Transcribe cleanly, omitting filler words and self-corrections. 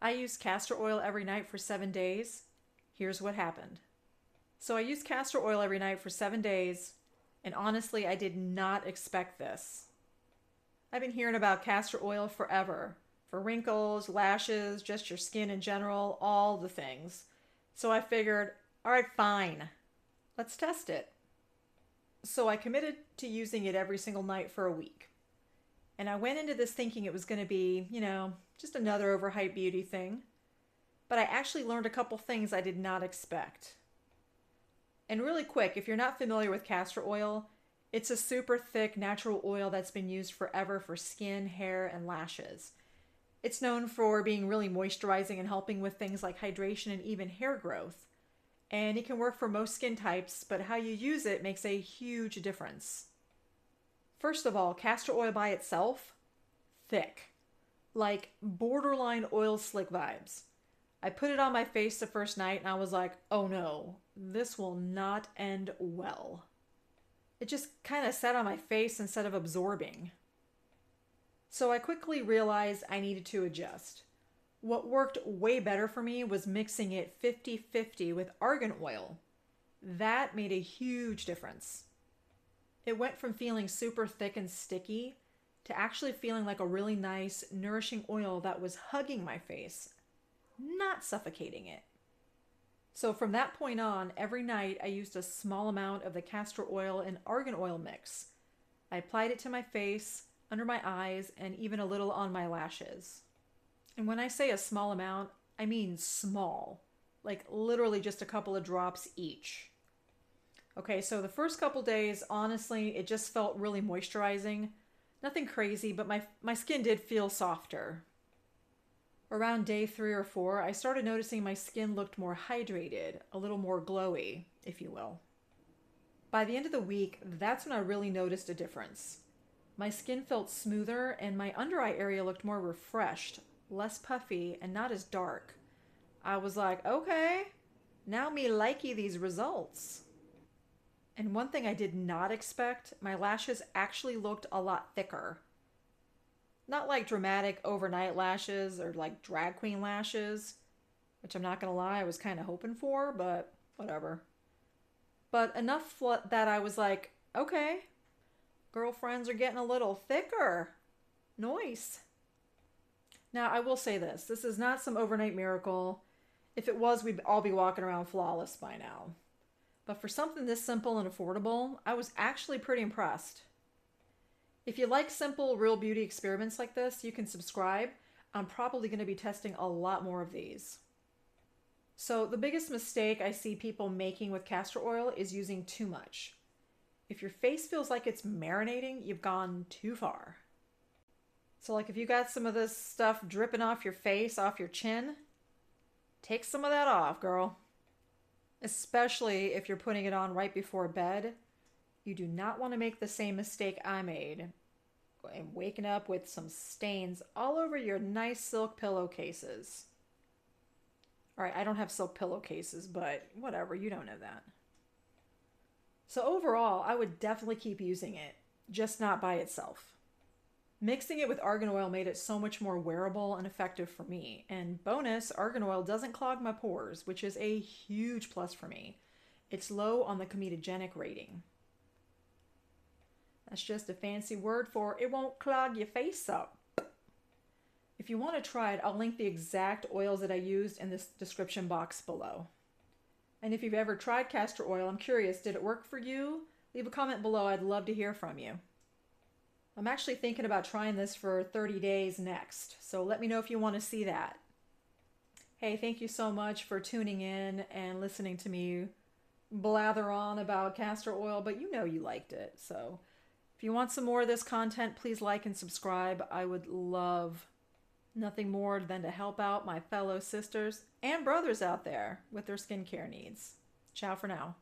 I used castor oil every night for 7 days. Here's what happened. So I used castor oil every night for 7 days, and honestly, I did not expect this. I've been hearing about castor oil forever for wrinkles, lashes, just your skin in general, all the things. So I figured, all right, fine, let's test it. So I committed to using it every single night for a week. And I went into this thinking it was going to be, just another overhyped beauty thing. But I actually learned a couple things I did not expect. And really quick, if you're not familiar with castor oil, it's a super thick natural oil that's been used forever for skin, hair, and lashes. It's known for being really moisturizing and helping with things like hydration and even hair growth. And it can work for most skin types, but how you use it makes a huge difference. First of all, castor oil by itself, thick. Like borderline oil slick vibes. I put it on my face the first night and I was like, oh no, this will not end well. It just kind of sat on my face instead of absorbing. So I quickly realized I needed to adjust. What worked way better for me was mixing it 50-50 with argan oil. That made a huge difference. It went from feeling super thick and sticky to actually feeling like a really nice, nourishing oil that was hugging my face, not suffocating it. So from that point on, every night I used a small amount of the castor oil and argan oil mix. I applied it to my face, under my eyes, and even a little on my lashes. And when I say a small amount, I mean small, like literally just a couple of drops each. Okay, so the first couple days, honestly, it just felt really moisturizing. Nothing crazy, but my skin did feel softer. Around day 3 or 4, I started noticing my skin looked more hydrated, a little more glowy, if you will. By the end of the week, that's when I really noticed a difference. My skin felt smoother and my under eye area looked more refreshed, less puffy, and not as dark. I was like, okay, now me likey these results. And one thing I did not expect, my lashes actually looked a lot thicker. Not like dramatic overnight lashes or like drag queen lashes, which I'm not gonna lie, I was kind of hoping for, but whatever. But enough that I was like, okay, girlfriends are getting a little thicker. Nice. Now, I will say this is not some overnight miracle. If it was, we'd all be walking around flawless by now. But for something this simple and affordable, I was actually pretty impressed. If you like simple, real beauty experiments like this, you can subscribe. I'm probably going to be testing a lot more of these. So the biggest mistake I see people making with castor oil is using too much. If your face feels like it's marinating, you've gone too far. So like if you got some of this stuff dripping off your face, off your chin, take some of that off, girl. Especially if you're putting it on right before bed. You do not want to make the same mistake I made and waking up with some stains all over your nice silk pillowcases. All right, I don't have silk pillowcases, but whatever, you don't know that. So overall, I would definitely keep using it, just not by itself. Mixing it with argan oil made it so much more wearable and effective for me. And bonus, argan oil doesn't clog my pores, which is a huge plus for me. It's low on the comedogenic rating. That's just a fancy word for it won't clog your face up. If you want to try it, I'll link the exact oils that I used in this description box below. And if you've ever tried castor oil, I'm curious, did it work for you? Leave a comment below, I'd love to hear from you. I'm actually thinking about trying this for 30 days next, so let me know if you want to see that. Hey, thank you so much for tuning in and listening to me blather on about castor oil, but you know you liked it, so if you want some more of this content, please like and subscribe. I would love nothing more than to help out my fellow sisters and brothers out there with their skincare needs. Ciao for now.